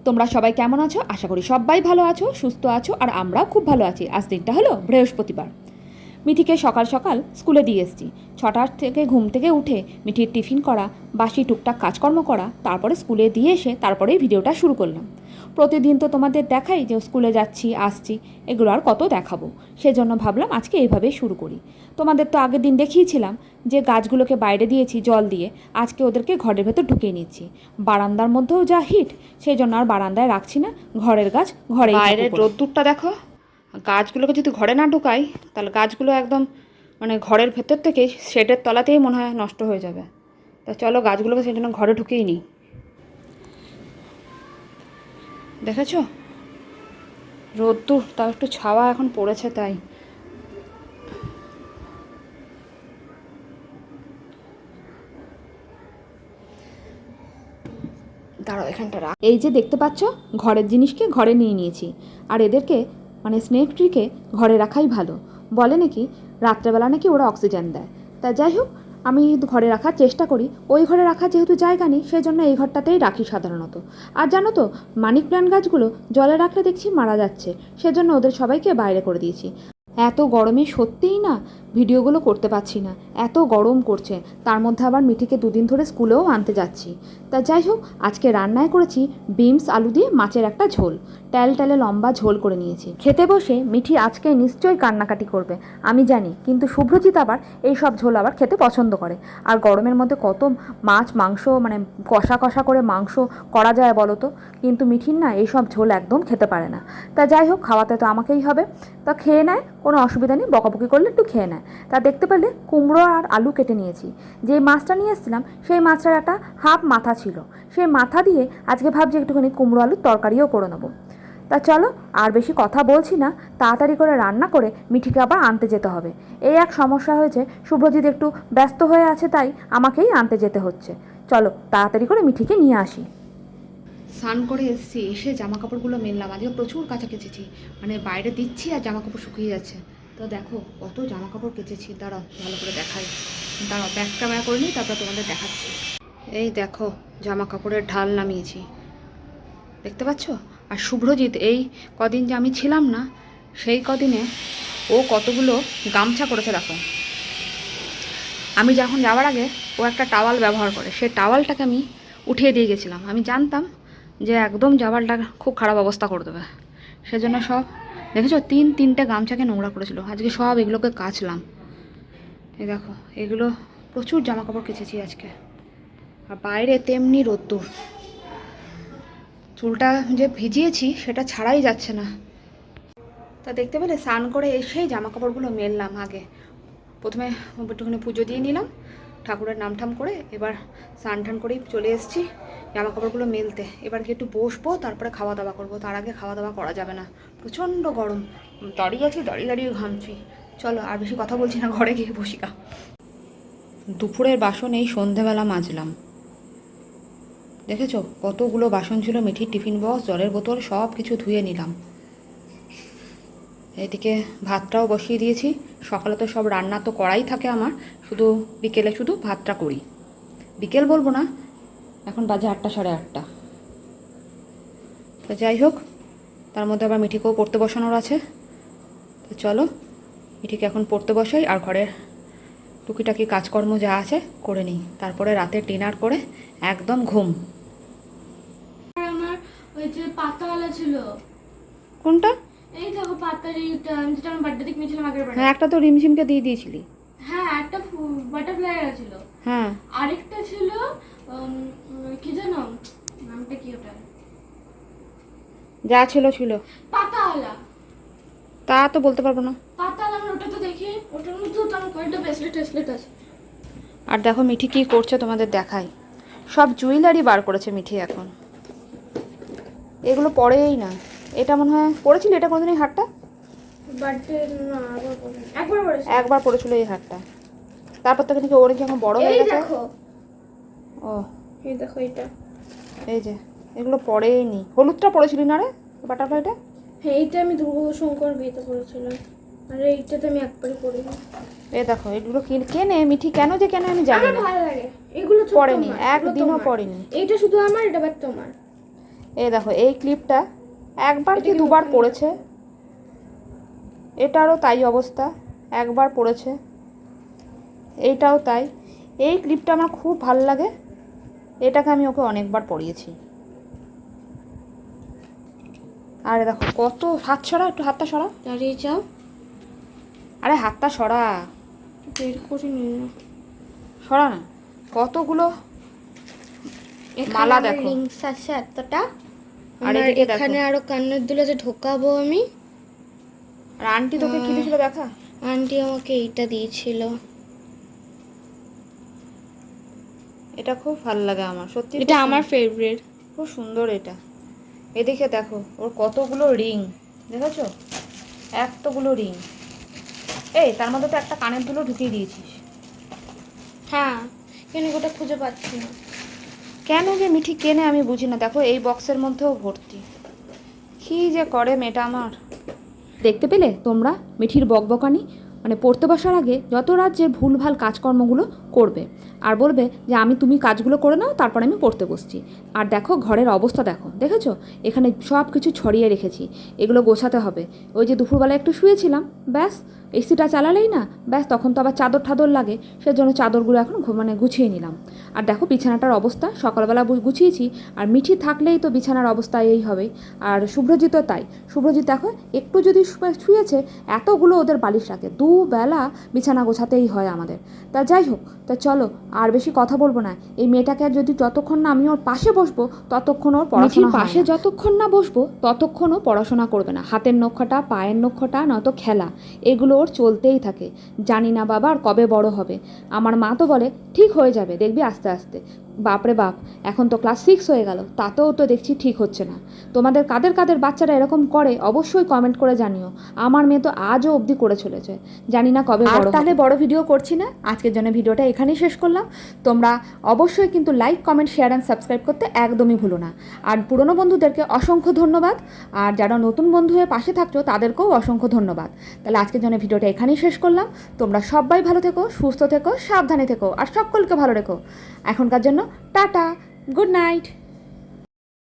তোমরা সবাই কেমন আছো? আশা করি সবাই ভালো আছো, সুস্থ আছো, আর আমরাও খুব ভালো আছি। আজ দিনটা হলো বৃহস্পতিবার। মিঠিকে সকাল সকাল স্কুলে দিয়ে এসেছি। 6টার থেকে ঘুম থেকে উঠে মিঠির টিফিন করা, বাসি টুকটাক কাজকর্ম করা, তারপরে স্কুলে দিয়ে এসে তারপরেই ভিডিওটা শুরু করলাম। প্রতিদিন তো তোমাদের দেখাই যে স্কুলে যাচ্ছি আসছি, এগুলো আর কত দেখাবো, সেজন্য ভাবলাম আজকে এইভাবেই শুরু করি। তোমাদের তো আগের দিন দেখিয়েছিলাম যে গাছগুলোকে বাইরে দিয়েছি জল দিয়ে, আজকে ওদেরকে ঘরের ভেতর ঢুকিয়ে নিচ্ছি। বারান্দার মধ্যেও যা হিট, সেই জন্য আর বারান্দায় রাখছি না, ঘরের গাছ ঘরে। বাইরের রোদ্দুরটা দেখো, গাছগুলোকে যদি ঘরে না ঢুকাই তাহলে গাছগুলো একদম মানে ঘরের ভেতর থেকে শেডের তলাতেই মনে হয় নষ্ট হয়ে যাবে। তা চলো গাছগুলোকে সেই জন্য ঘরে ঢুকিয়ে নিই। দেখেছো রোদ্দুর, তাও একটু ছাওয়া এখন পড়েছে তাই। দাঁড়াও এখানটা রাখ। এই যে দেখতে পাচ্ছ, ঘরের জিনিসকে ঘরে নিয়ে নিয়েছি। আর এদেরকে মানে স্নেক ট্রিকে ঘরে রাখাই ভালো। বলে নাকি রাত্রেবেলা নাকি ওরা অক্সিজেন দেয়। তা যাই হোক, আমি ঘরে রাখার চেষ্টা করি। ওই ঘরে রাখার যেহেতু জায়গা নেই, সেই জন্য এই ঘরটাতেই রাখি সাধারণত। আর জানো তো, মানি প্ল্যান্ট গাছগুলো জলে রাখলে দেখছি মারা যাচ্ছে, সেজন্য ওদের সবাইকে বাইরে করে দিয়েছি। এত গরমে সত্যিই না ভিডিওগুলো করতে পারছি না, এত গরম করছে। তার মধ্যে আবার মিঠিকে দুদিন ধরে স্কুলেও আনতে যাচ্ছি। তা যাই হোক, আজকে রান্নায় করেছি বিনস আলু দিয়ে মাছের একটা ঝোল, ট্যালে লম্বা ঝোল করে নিয়েছি। খেতে বসে মিঠি আজকে নিশ্চয়ই কান্নাকাটি করবে আমি জানি, কিন্তু শুভ্রজিৎ আবার এই সব ঝোল আবার খেতে পছন্দ করে। আর গরমের মধ্যে কত মাছ মাংস মানে কষা কষা করে মাংস করা যায় বলো তো, কিন্তু মিঠির না এইসব ঝোল একদম খেতে পারে না। তা যাই হোক, খাওয়াতে তো আমাকেই হবে। তা খেয়ে নেয়, কোনো অসুবিধা নেই, বকাবকি করলে একটু খেয়ে নেয়। তা দেখতে পেলে কুমড়ো আর আলু কেটে নিয়েছি। যেই মাছটা নিয়ে এসেছিলাম সেই মাছটার একটা হাফ মাথা ছিল, সেই মাথা দিয়ে আজকে ভাবছি একটুখানি কুমড়ো আলুর তরকারিও করে নেবো। তা চলো আর বেশি কথা বলছি না, তাড়াতাড়ি করে রান্না করে মিঠিকে আবার আনতে যেতে হবে। এই এক সমস্যা হয়েছে, শুভ্রজিৎ একটু ব্যস্ত হয়ে আছে তাই আমাকেই আনতে যেতে হচ্ছে। চলো তাড়াতাড়ি করে মিঠিকে নিয়ে আসি। স্নান করে এসেছি, এসে জামা কাপড়গুলো মেললাম। আজকে প্রচুর কাঁচা কেচেছি, মানে বাইরে দিচ্ছি আর জামা কাপড় শুকিয়ে যাচ্ছে। তো দেখো কত জামা কাপড় কেচেছি, দাঁড়াও ভালো করে দেখাই। দাঁড়াও ব্যাক ক্যামেরা করে নিই, তারপর তোমাদের দেখাচ্ছি। এই দেখো জামা কাপড়ের ঢাল নামিয়েছি, দেখতে পাচ্ছ? আর শুভ্রজিৎ এই কদিন যে আমি ছিলাম না, সেই কদিনে ও কতগুলো গামছা করেছে দেখো। আমি যখন যাওয়ার আগে ও একটা টাওয়াল ব্যবহার করে, সেই টাওয়ালটাকে আমি উঠিয়ে দিয়ে গেছিলাম। আমি জানতাম যে একদম জাওয়ালটা খুব খারাপ অবস্থা করে দেবে, সেজন্য সব দেখেছো তিনটে গামছাকে নোংরা করেছিল। আজকে সব এগুলোকে কাচলাম। এই দেখো এগুলো প্রচুর জামা কাপড় কেচেছি আজকে। আর বাইরে তেমনি রোদ্দুর, চুলটা যে ভিজিয়েছি সেটা ছাড়াই যাচ্ছে না। তা দেখতে পেলে স্নান করে এসেই জামা কাপড়গুলো মেললাম। আগে প্রথমে একটুখানি পুজো দিয়ে নিলাম, ঠাকুরের নাম ঠাম করে, এবার স্নান টান করেই চলে এসেছি জামা কাপড়গুলো মেলতে। এবার কি একটু বসবো, তারপরে খাওয়া দাওয়া করবো। তার আগে খাওয়া দাওয়া করা যাবে না, প্রচণ্ড গরম। দাঁড়িয়ে আছি, দাঁড়িয়ে ঘামছি। চলো আর বেশি কথা বলছি না, ঘরে গিয়ে বসিকা। দুপুরের বাসন এই সন্ধেবেলা মাজলাম। দেখেছো কতগুলো বাসন ছিল, মিঠির টিফিন বক্স, জলের বোতল, সব কিছু ধুয়ে নিলাম। এদিকে ভাতটাও বসিয়ে দিয়েছি। সকালে তো সব রান্না তো করাই থাকে আমার, শুধু বিকেলে শুধু ভাতটা করি। বিকেল বলবো না, এখন বাজে 8টা সাড়ে 8টা। তো যাই হোক, তার মধ্যে আবার মিঠিকেও পড়তে বসানোর আছে। তো চলো মিঠিকে এখন পড়তে বসাই, আর ঘরের টুকিটাকি কাজকর্ম যা আছে করে নিই, তারপরে রাতে ডিনার করে একদম ঘুম। আমার ওই যে পাতাওয়ালা ছিল। কোনটা? এই দেখো পাতার এইটা, আমি যেটা আমার বার্থডে থেকে নিয়েছিলাম আগের বার। হ্যাঁ, একটা তো রিমঝিমকে দিয়ে দিয়েছিলি। হ্যাঁ, একটা বাটারফ্লাই ছিল। হ্যাঁ, আরেকটা ছিল কি জানো নামটা কি ওটা? যা ছিল ছিল। পাতাওয়ালা। তা তো বলতে পারবো না। পাতাওয়ালা, আমি ওটা তো দেখি, ওটার মধ্যে তো আমার কয়েকটা ব্রেসলেট আছে। আর দেখো মিঠি কী করছে তোমাদের দেখাই। সব জুয়েলারি বার করেছে মিঠি এখন। এগুলো পরেই না। এটা মনে হয় পরেছিল, এটা কোনোদিন এই হারটা বার্থডে না, একবার পরেছিল এই হারটা। তারপর থেকে নাকি ওর কি এখন বড় হয়ে গেছে। ও এই দেখো এটা, এই যে এগুলো পরেই নি। হলুদটা পরেছিলি না রে, বাটারফ্লাইটা? হ্যাঁ এইটা আমি দুর্গাশঙ্কর বিয়েতে পরেছিলাম, আর এইটাতে আমি একবারই পরিনি। এই দেখো এগুলো কেনে মিঠি, কেন যে কেন আমি জানি না। ভালো লাগে এগুলো, পরেনি, একদিনও পরেনি। এইটা শুধু আমার, এটা বাদ তোমার। এই দেখো এই ক্লিপটা একবার কি দুবার পড়েছে, এটারও তাই অবস্থা, একবার পড়েছে, এইটাও তাই। এই ক্লিপটা আমার খুব ভালো লাগে, এটাকে আমি ওকে অনেকবার পরিয়েছি। আরে দেখো কত, হাত সরা, একটু হাতটা সরা, দাঁড়িয়ে যাও, আরে হাতটা সরা, বের করে নিন না। সরা না, কতগুলো মালা দেখো। রিংস আছে এতটা, আর আর এদিকে দেখো। এখানে আরো কানের দুলে যে ঢোকাবো আমি। আর আন্টি তোকে কি দিয়েছিল দেখা? আন্টি আমাকে এইটা দিয়েছিল। এটা খুব ভালো লাগে আমার, সত্যি এটা আমার ফেভারিট। খুব সুন্দর এটা। এদিকে দেখো ওর কতগুলো রিং, দেখেছো? এতগুলো রিং। এই তার মধ্যে তো একটা কানের দুলও ঢুকিয়ে দিয়েছিস। হ্যাঁ, কিন্তু ওটা খুঁজে পাচ্ছি না। কেন যে মিঠি কেনে আমি বুঝি না। দেখো এই বক্সের মধ্যেও ভর্তি, কী যে করে মেয়েটা আমার। দেখতে পেলে তোমরা মিঠির বকবকানি? মানে পড়তে বসার আগে যত রাজ্যের ভুলভাল কাজকর্মগুলো করবে আর বলবে যে তুমি কাজগুলো করে নাও, তারপর আমি পড়তে বসছি। আর দেখো ঘরের অবস্থা দেখো, দেখেছো? এখানে সব কিছু ছড়িয়ে রেখেছি, এগুলো গোছাতে হবে। ওই যে দুপুরবেলা একটু শুয়েছিলাম, ব্যাস এসিটা চালালেই না ব্যাস তখন তো আবার চাদর ঠাদর লাগে, সেজন্য চাদরগুলো এখন মানে গুছিয়ে নিলাম। আর দেখো বিছানাটার অবস্থা সকালবেলা গুছিয়েছি, আর মিঠি থাকলেই তো বিছানার অবস্থা এই হবে। আর শুভ্রজিতও তাই, শুভ্রজিৎ দেখো একটু যদি শুয়েছে এতগুলো ওদের বালিশ রাখে, দুবেলা বিছানা গোছাতেই হয় আমাদের। তা যাই হোক, তা চলো আর বেশি কথা বলবো না। এই মেয়েটাকে যদি যতক্ষণ না আমি ওর পাশে বসবো ততক্ষণ ওর পড়াশোনা পাশে যতক্ষণ না বসবো ততক্ষণ ও পড়াশোনা করবে না। হাতের নখটা, পায়ের নখটা, নয়তো খেলা, এগুলো ওর চলতেই থাকে। জানি না বাবা আর কবে বড় হবে। আমার মা তো বলে ঠিক হয়ে যাবে, দেখবি আস্তে আস্তে। বাপরে বাপ, এখন তো ক্লাস 6 হয়ে গেল, তাতেও তো দেখছি ঠিক হচ্ছে না। তোমাদের কাদের কাদের বাচ্চারা এরকম করে অবশ্যই কমেন্ট করে জানিও। আমার মেয়ে তো আজও অবধি করে চলেছে, জানি না কবে বড়। তাহলে বড় ভিডিও করছি না, আজকের জন্য ভিডিওটা এখানেই শেষ করলাম। তোমরা অবশ্যই কিন্তু like, comment, share and subscribe করতে একদমই ভুলো না। আর পুরনো বন্ধুদেরকে অসংখ্য ধন্যবাদ, আর যারা নতুন বন্ধু হয়ে পাশে থাকছো তাদেরকেও অসংখ্য ধন্যবাদ। তাহলে আজকের জন্য ভিডিওটা এখানেই শেষ করলাম। তোমরা সবাই ভালো থেকো, সুস্থ থেকো, সাবধানে থেকো, আর সকলকে ভালো রেখো। এখনকার জন্য টাটা, গুড নাইট।